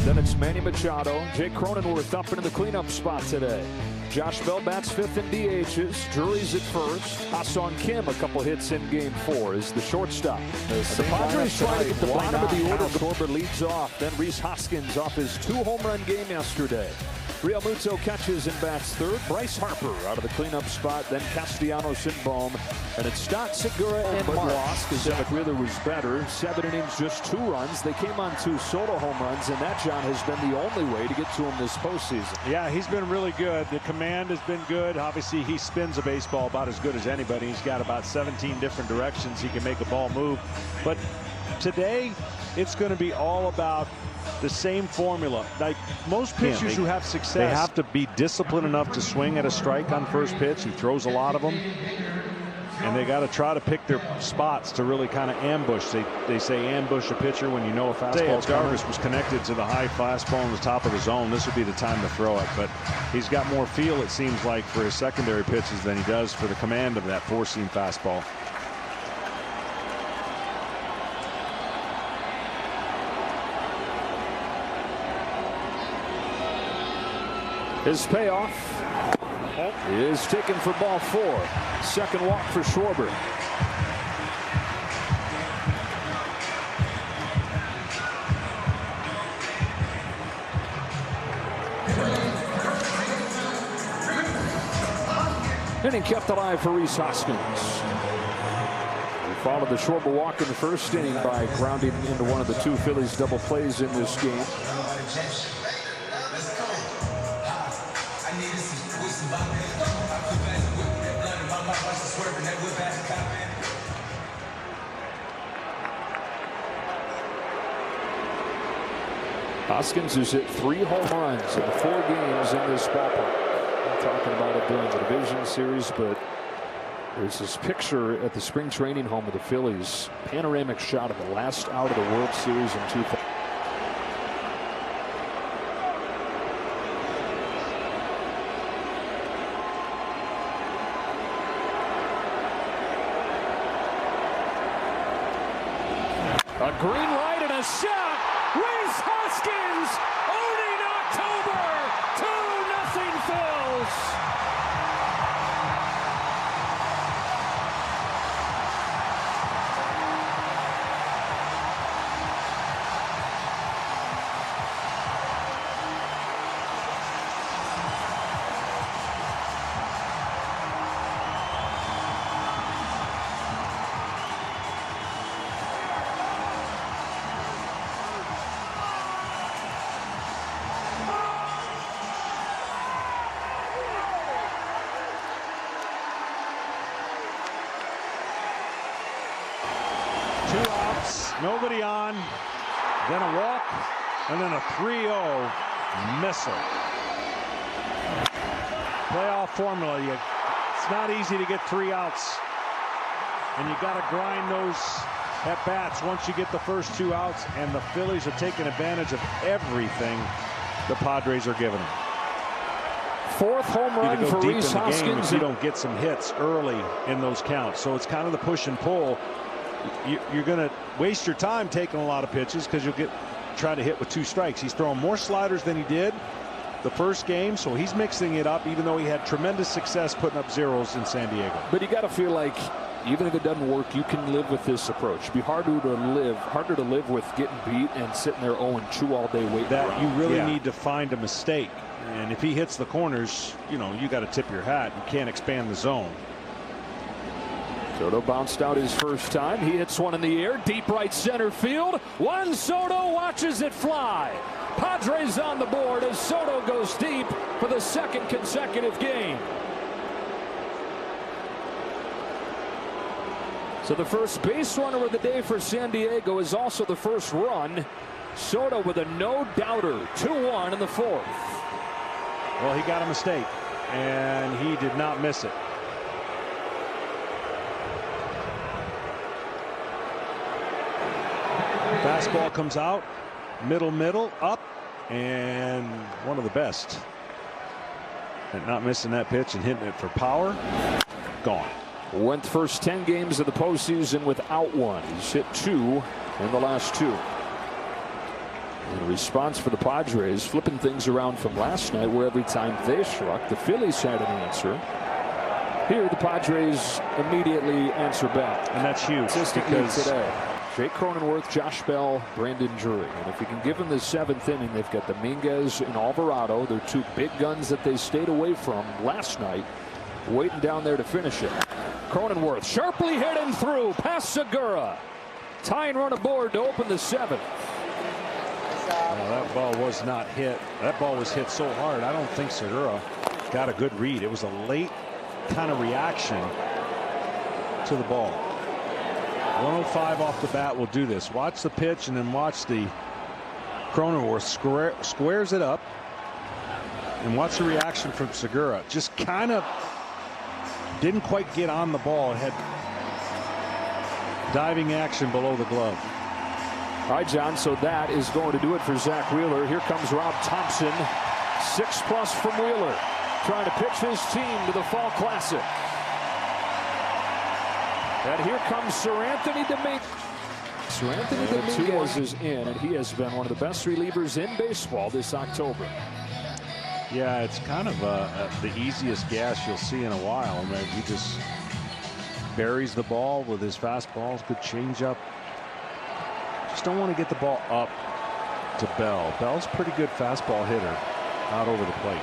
Then it's Manny Machado. Jake Cronenworth up into the cleanup spot today. Josh Bell bats fifth in DHs. Drury's at first. Ha-Seong Kim, a couple hits in game 4, is the shortstop. The Padres trying to get the bottom of the order. Korber leads off. Then Rhys Hoskins off his 2-home-run game yesterday. Real Muto catches and bats third. Bryce Harper out of the cleanup spot. Then Castellanos and Bohm. And it's Stott, Segura, and Marks because Zach Wheeler was better. 7 innings, just 2 runs. They came on 2 Soto home runs, and that, John, has been the only way to get to him this postseason. Yeah, he's been really good. The command has been good. Obviously, he spins a baseball about as good as anybody. He's got about 17 different directions he can make a ball move. But today, it's going to be all about the same formula. Like most pitchers who have success, they have to be disciplined enough to swing at a strike on first pitch. He throws a lot of them, and they got to try to pick their spots to really kind of ambush. They say ambush a pitcher when you know a fastball. Jarvis was connected to the high fastball on the top of the zone. This would be the time to throw it, but he's got more feel, it seems like, for his secondary pitches than he does for the command of that 4-seam fastball. His payoff is taken for ball 4. Second walk for Schwarber. Inning kept alive for Rhys Hoskins. He followed the Schwarber walk in the first inning by grounding into one of the 2 Phillies double plays in this game. Hoskins has hit 3 home runs in 4 games in this ballpark. I'm talking about it during the division series, but there's this picture at the spring training home of the Phillies. Panoramic shot of the last out of the World Series in 2000. A green light and a shot. Rhys Hoskins owning October. 2-0 Phils. Two outs, nobody on, then a walk, and then a 3-0 missile. Playoff formula. It's not easy to get 3 outs, and you got to grind those at bats once you get the first 2 outs, and the Phillies are taking advantage of everything the Padres are giving them. 4th home run for Rhys Hoskins. If you don't get some hits early in those counts, so it's kind of the push and pull. You're going to waste your time taking a lot of pitches because you'll try to hit with 2 strikes. He's throwing more sliders than he did the first game, so he's mixing it up, even though he had tremendous success putting up zeros in San Diego. But you got to feel like even if it doesn't work, you can live with this approach. It'd be harder to live with getting beat and sitting there 0-2 all day waiting. That you really need to find a mistake, and if he hits the corners, you got to tip your hat. You can't expand the zone. Soto bounced out his first time. He hits one in the air, deep right center field. Juan Soto watches it fly. Padres on the board as Soto goes deep for the 2nd consecutive game. So the first base runner of the day for San Diego is also the first run. Soto with a no-doubter, 2-1 in the 4th. Well, he got a mistake, and he did not miss it. Fastball comes out, middle, up, and one of the best. And not missing that pitch and hitting it for power. Gone. Went the first 10 games of the postseason without one. He's hit 2 in the last 2. In response for the Padres, flipping things around from last night, where every time they struck, the Phillies had an answer. Here, the Padres immediately answer back. And that's huge because today, Jake Cronenworth, Josh Bell, Brandon Drury. And if you can give them the 7th inning, they've got Dominguez and Alvarado. They're two big guns that they stayed away from last night, waiting down there to finish it. Cronenworth sharply hit and through past Segura. Tying run aboard to open the 7th. Well, that ball was not hit. That ball was hit so hard, I don't think Segura got a good read. It was a late kind of reaction to the ball. 105 off the bat will do this. Watch the pitch and then watch the Cronenworth squares it up. And watch the reaction from Segura. Just kind of didn't quite get on the ball. It had diving action below the glove. All right, John, so that is going to do it for Zach Wheeler. Here comes Rob Thompson. 6+ from Wheeler, trying to pitch his team to the Fall Classic. And here comes Sir Anthony Dominguez. Sir Anthony Dominguez is in, and he has been one of the best relievers in baseball this October. Yeah, it's kind of the easiest gas you'll see in a while. I mean, he just buries the ball with his fastballs. Good changeup. Just don't want to get the ball up to Bell. Bell's a pretty good fastball hitter out over the plate.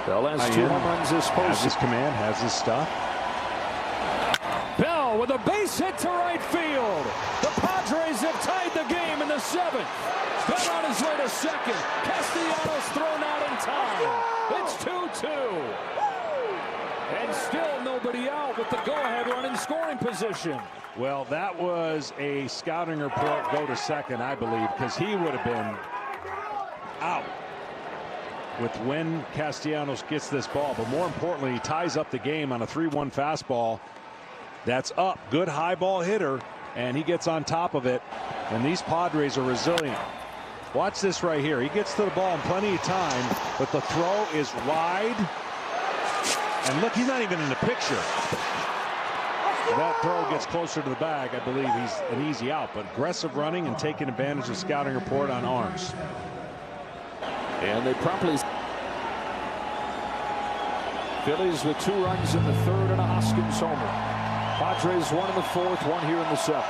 Bell has 2 home runs this postseason. Has his command, has his stuff. Bell with a base hit to right field. The Padres have tied the game in the 7th. Bell on his way to second. Castellanos thrown out in time. It's 2-2. And still nobody out with the go-ahead run in scoring position. Well, that was a scouting report go to second, I believe, because he would have been out with when Castellanos gets this ball. But more importantly, he ties up the game on a 3-1 fastball. That's up. Good high ball hitter, and he gets on top of it. And these Padres are resilient. Watch this right here. He gets to the ball in plenty of time, but the throw is wide. And look, he's not even in the picture. That throw gets closer to the bag. I believe he's an easy out, but aggressive running and taking advantage of scouting report on arms. And they promptly. Phillies with 2 runs in the 3rd and a Hoskins homer. Padres 1 in the 4th, 1 here in the 7th.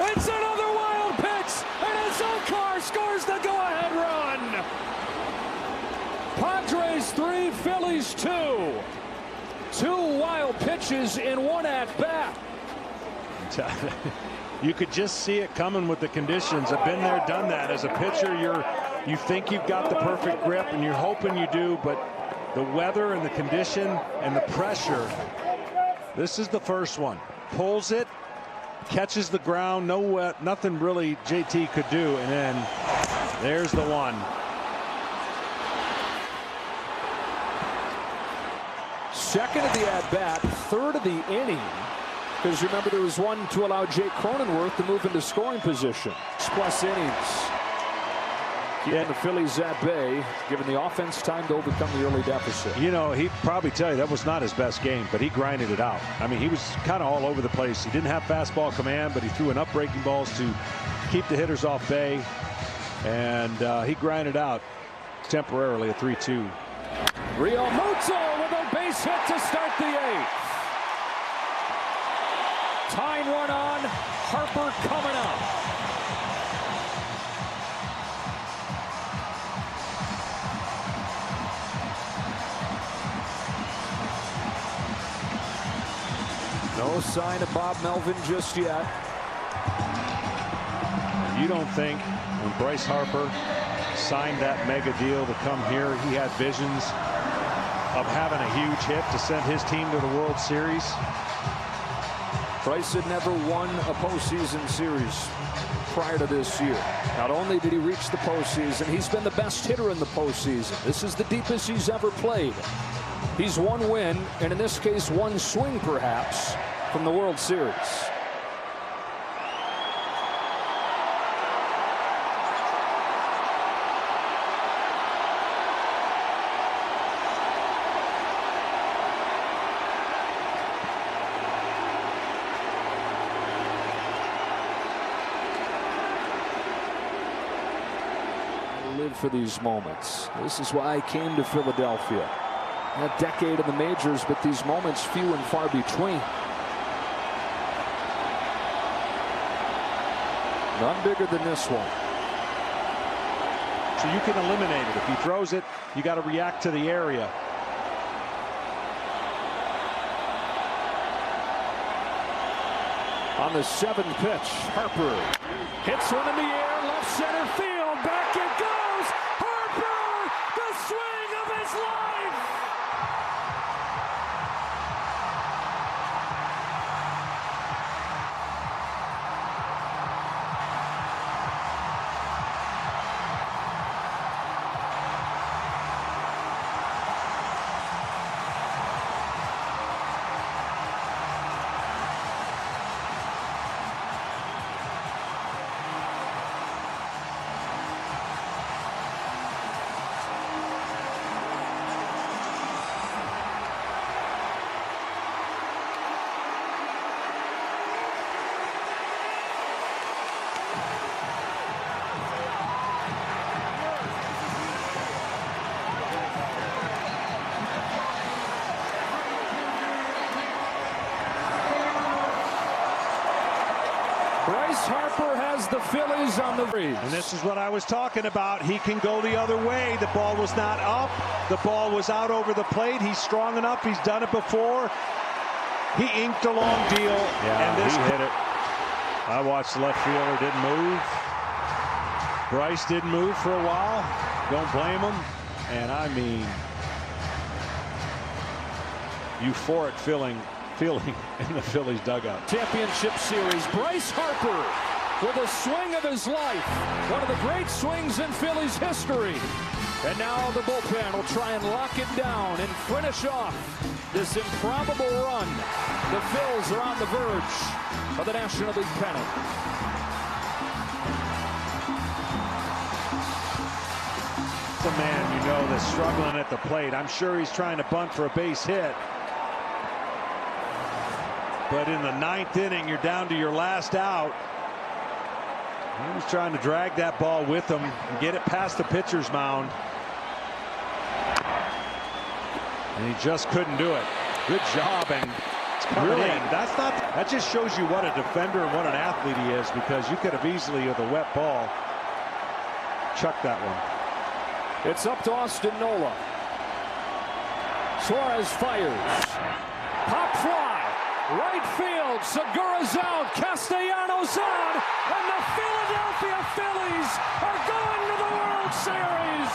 It's another wild pitch, and Azócar scores the go-ahead run. Padres 3, Phillies 2. 2 wild pitches in 1 at-bat. You could just see it coming with the conditions. I've been there, done that. As a pitcher, you think you've got the perfect grip, and you're hoping you do, but the weather and the condition and the pressure. This is the first one. Pulls it, catches the ground, nothing really JT could do, and then there's the one. Second of the at-bat, 3rd of the inning. Because remember, there was one to allow Jake Cronenworth to move into scoring position. 6+ innings. Keeping the Phillies at bay, giving the offense time to overcome the early deficit. You know, he'd probably tell you that was not his best game, but he grinded it out. I mean, he was kind of all over the place. He didn't have fastball command, but he threw enough breaking balls to keep the hitters off bay. And he grinded out temporarily a 3-2. Real Muto with a base hit to start the 8th. Tying one on. Harper coming up. No sign of Bob Melvin just yet. You don't think when Bryce Harper signed that mega deal to come here, he had visions of having a huge hit to send his team to the World Series? Bryce had never won a postseason series prior to this year. Not only did he reach the postseason, he's been the best hitter in the postseason. This is the deepest he's ever played. He's 1 win, and in this case, 1 swing perhaps, from the World Series. live for these moments. This is why I came to Philadelphia. A decade in the majors, but these moments few and far between. None bigger than this one. So you can eliminate it. If he throws it, you got to react to the area. On the 7th pitch, Harper hits one in the air, left center field, back it goes. Harper, the swing of his life. Bryce Harper has the Phillies on the breeze. And this is what I was talking about. He can go the other way. The ball was not up. The ball was out over the plate. He's strong enough. He's done it before. He inked a long deal. Yeah, and this he hit it. I watched the left fielder, didn't move. Bryce didn't move for a while. Don't blame him. And I mean, euphoric feeling in the Phillies dugout. Championship Series, Bryce Harper with a swing of his life. One of the great swings in Phillies history. And now the bullpen will try and lock it down and finish off this improbable run. The Phils are on the verge of the National League pennant. The man, you know, that's struggling at the plate. I'm sure he's trying to bunt for a base hit. But in the 9th inning, you're down to your last out. He was trying to drag that ball with him and get it past the pitcher's mound. And he just couldn't do it. Good job, and it's coming Really? in. That just shows you what a defender and what an athlete he is, because you could have easily, with a wet ball, chucked that one. It's up to Austin Nola. Suarez fires. Pop fly. Right field, Segura's out, Castellanos on, and the Philadelphia Phillies are going to the World Series.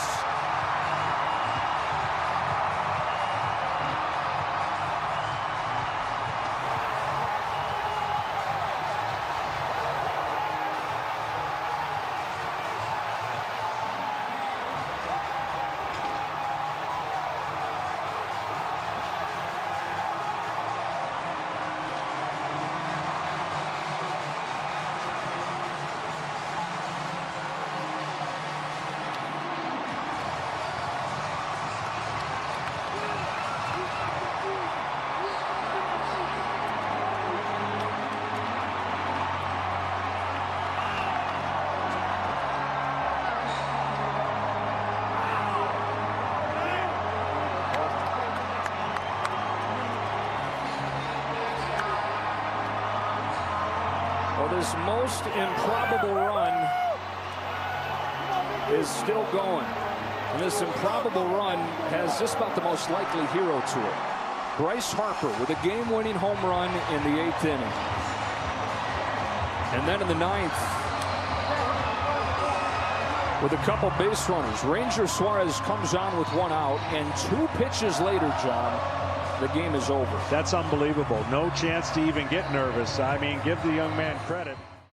Well, this most improbable run is still going. And this improbable run has just about the most likely hero to it. Bryce Harper with a game-winning home run in the 8th inning. And then in the 9th, with a couple base runners, Ranger Suarez comes on with 1 out, and 2 pitches later, John, the game is over. That's unbelievable. No chance to even get nervous. I mean, give the young man credit.